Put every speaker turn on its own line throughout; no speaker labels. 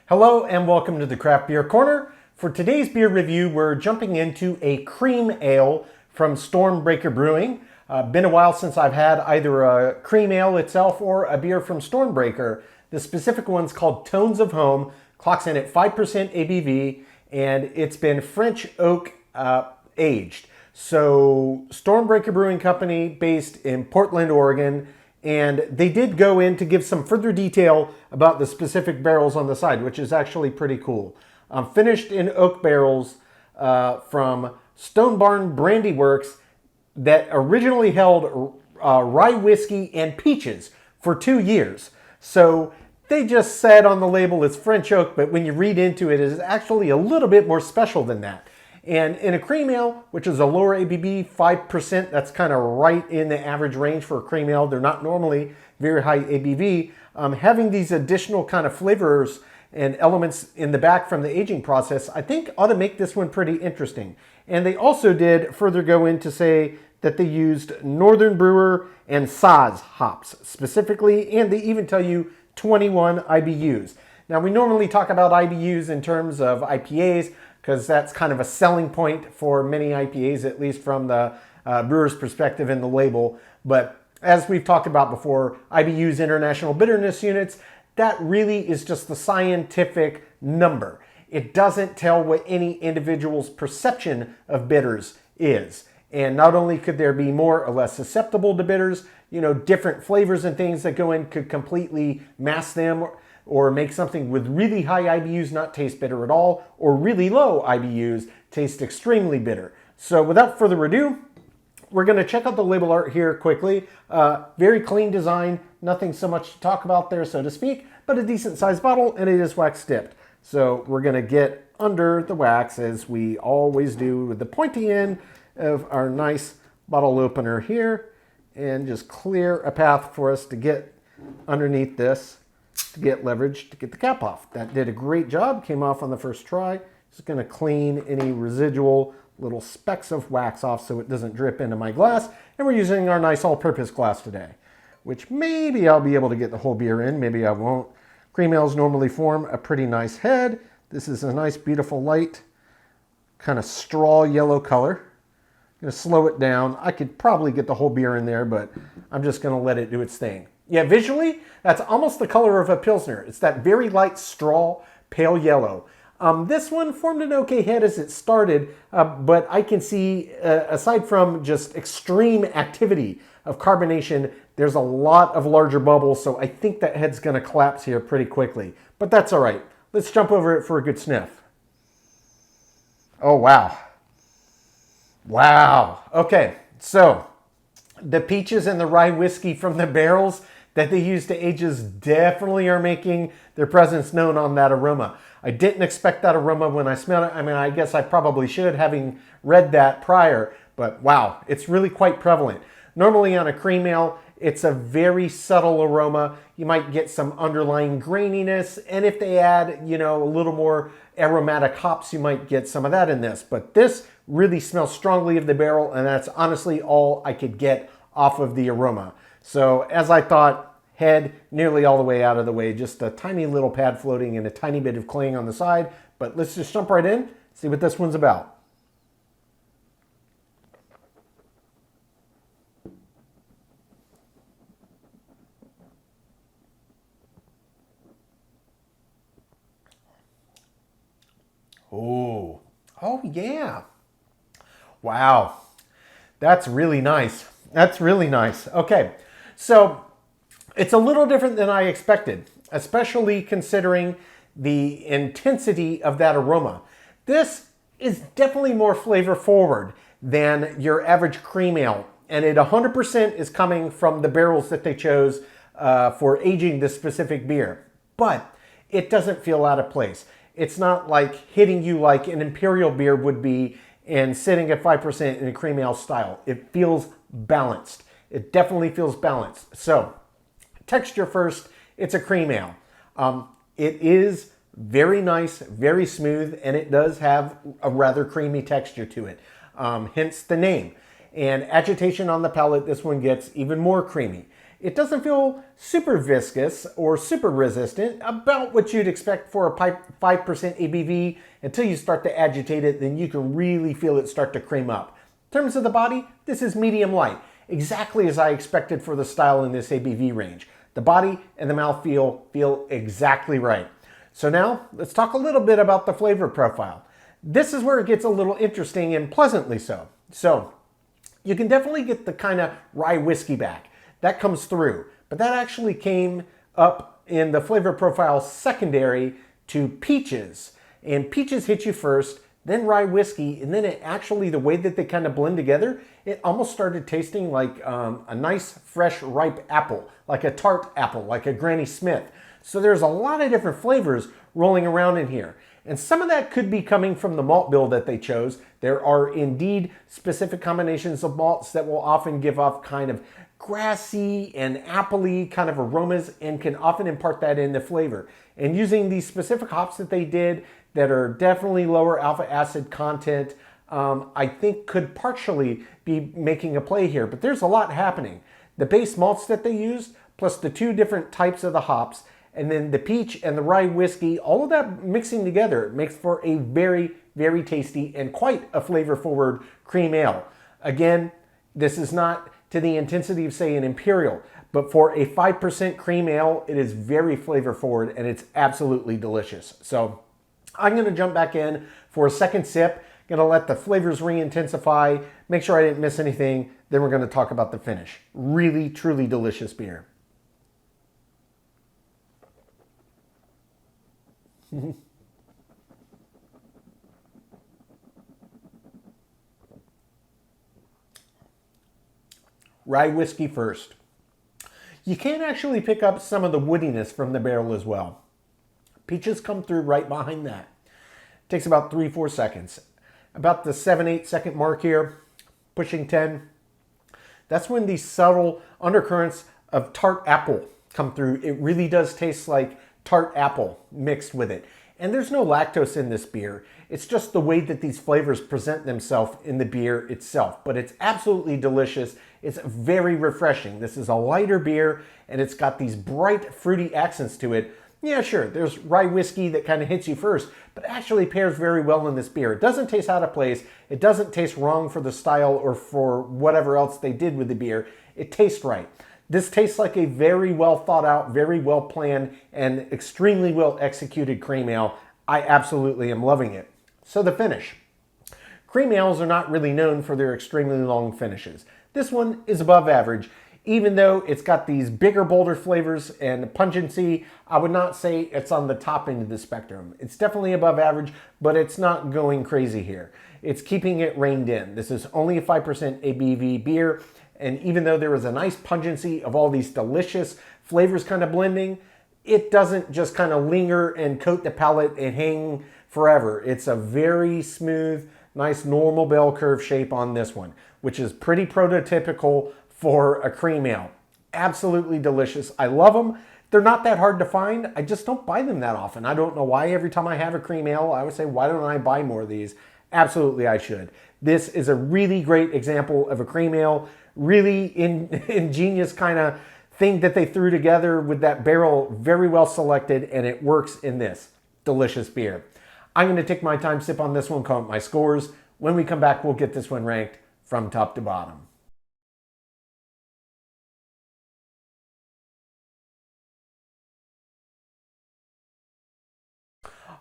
Hello and welcome to the Craft Beer Corner. For today's beer review, we're jumping into a cream ale from Stormbreaker Brewing. Been a while since I've had either a cream ale itself or a beer from Stormbreaker. The specific one's called Tones of Home, clocks in at 5% ABV, and it's been French oak aged. So Stormbreaker Brewing Company based in Portland, Oregon. And they did go in to give some further detail about the specific barrels on the side, which is actually pretty cool. Finished in oak barrels from Stone Barn Brandy Works that originally held rye whiskey and peaches for 2 years. So they just said on the label it's French oak, but when you read into it, it's actually a little bit more special than that. And in a cream ale, which is a lower ABV, 5%, that's kind of right in the average range for a cream ale. They're not normally very high ABV. Having these additional kind of flavors and elements in the back from the aging process, I think ought to make this one pretty interesting. And they also did further go in to say that they used Northern Brewer and Saaz hops specifically, and they even tell you 21 IBUs. Now, we normally talk about IBUs in terms of IPAs, because that's kind of a selling point for many IPAs, at least from the brewer's perspective in the label. But as we've talked about before, IBUs, International Bitterness Units, that really is just the scientific number. It doesn't tell what any individual's perception of bitters is. And not only could there be more or less susceptible to bitters, different flavors and things that go in could completely mask them, or make something with really high IBUs not taste bitter at all, or really low IBUs taste extremely bitter. So without further ado, we're going to check out the label art here quickly. Very clean design, nothing so much to talk about there, so to speak, but a decent sized bottle, and it is wax dipped. So we're going to get under the wax, as we always do, with the pointy end of our nice bottle opener here, and just clear a path for us to get underneath this, to get leverage to get the cap off. That did a great job, came off on the first try. Just going to clean any residual little specks of wax off so it doesn't drip into my glass. And we're using our nice all-purpose glass today, which maybe I'll be able to get the whole beer in, maybe I won't. Cream ales normally form a pretty nice head. This is a nice, beautiful, light, kind of straw yellow color. I'm going to slow it down. I could probably get the whole beer in there, but I'm just going to let it do its thing. Yeah, visually, that's almost the color of a Pilsner. It's that very light straw, pale yellow. This one formed an okay head as it started, but I can see, aside from just extreme activity of carbonation, there's a lot of larger bubbles, so I think that head's going to collapse here pretty quickly. But that's all right. Let's jump over it for a good sniff. Oh, wow. Wow. Okay, so the peaches and the rye whiskey from the barrels that they use to ages definitely are making their presence known on that aroma. I didn't expect that aroma when I smelled it. I mean, I guess I probably should, having read that prior, but wow, it's really quite prevalent. Normally on a cream ale, it's a very subtle aroma. You might get some underlying graininess, and if they add, a little more aromatic hops, you might get some of that in this. But this really smells strongly of the barrel, and that's honestly all I could get off of the aroma. So as I thought, head nearly all the way out of the way, just a tiny little pad floating and a tiny bit of cling on the side. But let's just jump right in, see what this one's about. Oh yeah. Wow. That's really nice. That's really nice. Okay, so it's a little different than I expected, especially considering the intensity of that aroma. This is definitely more flavor forward than your average cream ale, and it 100% is coming from the barrels that they chose for aging this specific beer. But it doesn't feel out of place. It's not like hitting you like an imperial beer would be and sitting at 5% in a cream ale style. It feels balanced. It definitely feels balanced. So, texture first, it's a cream ale. It is very nice, very smooth, and it does have a rather creamy texture to it, hence the name. And agitation on the palate, this one gets even more creamy. It doesn't feel super viscous or super resistant, about what you'd expect for a 5% ABV. Until you start to agitate it, then you can really feel it start to cream up. In terms of the body, this is medium light, exactly as I expected for the style in this ABV range. The body and the mouthfeel feel exactly right. So now let's talk a little bit about the flavor profile. This is where it gets a little interesting and pleasantly so. So you can definitely get the kind of rye whiskey back. That comes through, but that actually came up in the flavor profile secondary to peaches. And peaches hit you first, then rye whiskey, and then it actually, the way that they kind of blend together, it almost started tasting like a nice, fresh, ripe apple, like a tart apple, like a Granny Smith. So there's a lot of different flavors rolling around in here. And some of that could be coming from the malt bill that they chose. There are indeed specific combinations of malts that will often give off kind of grassy and appley kind of aromas and can often impart that in the flavor. And using these specific hops that they did that are definitely lower alpha acid content, I think could partially be making a play here. But there's a lot happening. The base malts that they used, plus the two different types of the hops, and then the peach and the rye whiskey, all of that mixing together makes for a very, very tasty and quite a flavor-forward cream ale. Again, this is not to the intensity of, say, an Imperial, but for a 5% cream ale, it is very flavor-forward and it's absolutely delicious. So I'm going to jump back in for a second sip. Going to let the flavors re-intensify, make sure I didn't miss anything. Then we're going to talk about the finish. Really, truly delicious beer. Rye whiskey first. You can actually pick up some of the woodiness from the barrel as well. Peaches come through right behind that. Takes about 3-4 seconds. About the 7-8 second mark here, pushing 10. That's when these subtle undercurrents of tart apple come through. It really does taste like tart apple mixed with it. And there's no lactose in this beer. It's just the way that these flavors present themselves in the beer itself. But it's absolutely delicious. It's very refreshing. This is a lighter beer and it's got these bright fruity accents to it. Yeah, sure, there's rye whiskey that kind of hits you first, but actually pairs very well in this beer. It doesn't taste out of place. It doesn't taste wrong for the style or for whatever else they did with the beer. It tastes right. This tastes like a very well thought out, very well planned, and extremely well executed cream ale. I absolutely am loving it. So the finish. Cream ales are not really known for their extremely long finishes. This one is above average. Even though it's got these bigger, bolder flavors and pungency, I would not say it's on the top end of the spectrum. It's definitely above average, but it's not going crazy here. It's keeping it reined in. This is only a 5% ABV beer, and even though there is a nice pungency of all these delicious flavors kind of blending, it doesn't just kind of linger and coat the palate and hang forever. It's a very smooth, nice normal bell curve shape on this one, which is pretty prototypical for a cream ale. Absolutely delicious. I love them. They're not that hard to find. I just don't buy them that often. I don't know why. Every time I have a cream ale, I would say, why don't I buy more of these? Absolutely, I should. This is a really great example of a cream ale. Really ingenious kind of thing that they threw together with that barrel. Very well selected, and it works in this delicious beer. I'm going to take my time, sip on this one, count my scores. When we come back, we'll get this one ranked from top to bottom.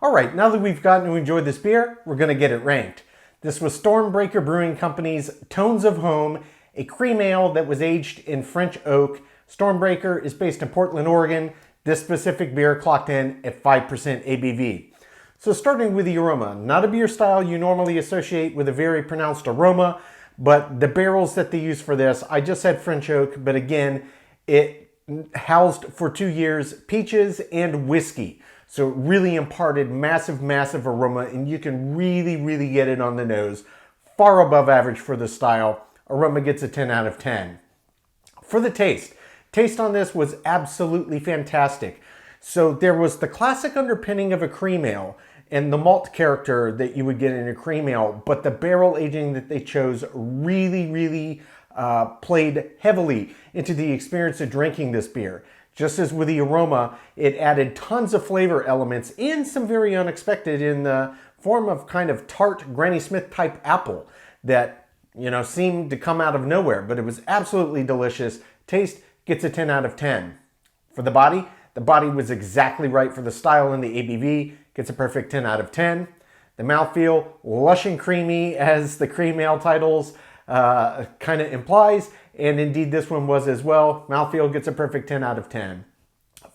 All right, now that we've gotten to enjoy this beer, we're going to get it ranked. This was Stormbreaker Brewing Company's Tones of Home, a cream ale that was aged in French oak. Stormbreaker is based in Portland, Oregon. This specific beer clocked in at 5% ABV. So starting with the aroma, not a beer style you normally associate with a very pronounced aroma, but the barrels that they use for this, I just said French oak, but again, it housed for 2 years peaches and whiskey. So it really imparted massive, massive aroma, and you can really, really get it on the nose. Far above average for the style. Aroma gets a 10 out of 10. For the taste on this was absolutely fantastic. So there was the classic underpinning of a cream ale and the malt character that you would get in a cream ale, but the barrel aging that they chose really, really played heavily into the experience of drinking this beer. Just as with the aroma, it added tons of flavor elements and some very unexpected in the form of kind of tart Granny Smith type apple that, seemed to come out of nowhere, but it was absolutely delicious. Taste gets a 10 out of 10. For the body was exactly right for the style and the ABV, gets a perfect 10 out of 10. The mouthfeel, lush and creamy as the cream ale titles kind of implies, and indeed this one was as well. Mouthfeel gets a perfect 10 out of 10.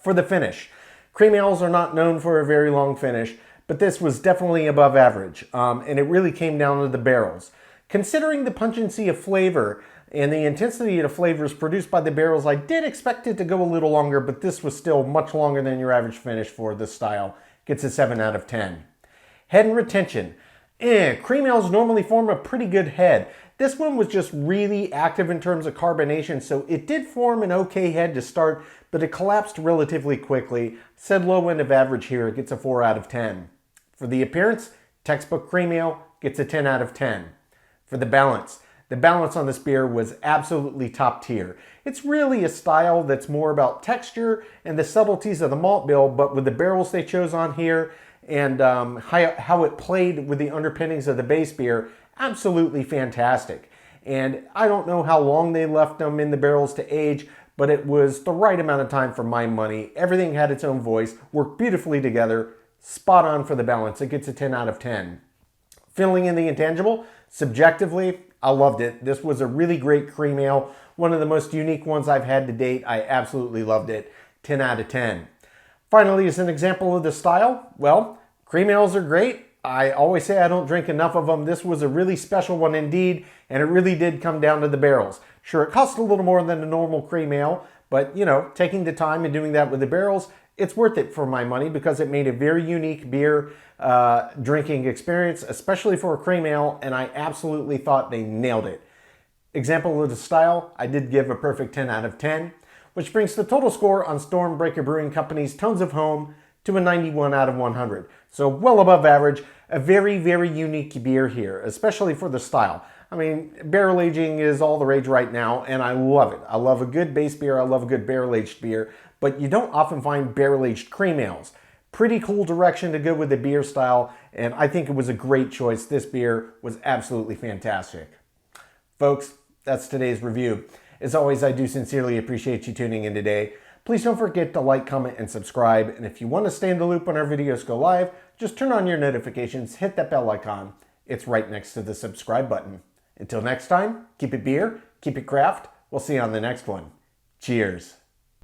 For the finish, cream ales are not known for a very long finish, but this was definitely above average, and it really came down to the barrels. Considering the pungency of flavor and the intensity of flavors produced by the barrels, I did expect it to go a little longer, but this was still much longer than your average finish for this style. Gets a 7 out of 10. Head and retention. Cream ales normally form a pretty good head. This one was just really active in terms of carbonation, so it did form an okay head to start, but it collapsed relatively quickly. Said low end of average here, it gets a 4 out of 10. For the appearance, textbook cream ale gets a 10 out of 10. For the balance on this beer was absolutely top tier. It's really a style that's more about texture and the subtleties of the malt bill, but with the barrels they chose on here and how it played with the underpinnings of the base beer, absolutely fantastic. And I don't know how long they left them in the barrels to age, but it was the right amount of time for my money. Everything had its own voice, worked beautifully together, spot on for the balance. It gets a 10 out of 10. Filling in the intangible, subjectively, I loved it. This was a really great cream ale, one of the most unique ones I've had to date. I absolutely loved it. 10 out of 10. Finally, as an example of the style, well, cream ales are great. I always say I don't drink enough of them. This was a really special one indeed, and it really did come down to the barrels. Sure, it cost a little more than a normal cream ale, but taking the time and doing that with the barrels, it's worth it for my money because it made a very unique beer drinking experience, especially for a cream ale, and I absolutely thought they nailed it. Example of the style, I did give a perfect 10 out of 10, which brings the total score on Stormbreaker Brewing Company's Tones of Home to a 91 out of 100. So well above average, a very, very unique beer here, especially for the style. I mean, barrel aging is all the rage right now, and I love it. I love a good base beer, I love a good barrel-aged beer, but you don't often find barrel-aged cream ales. Pretty cool direction to go with the beer style, and I think it was a great choice. This beer was absolutely fantastic. Folks, that's today's review. As always, I do sincerely appreciate you tuning in today. Please don't forget to like, comment, and subscribe. And if you want to stay in the loop when our videos go live, just turn on your notifications, hit that bell icon. It's right next to the subscribe button. Until next time, keep it beer, keep it craft. We'll see you on the next one. Cheers.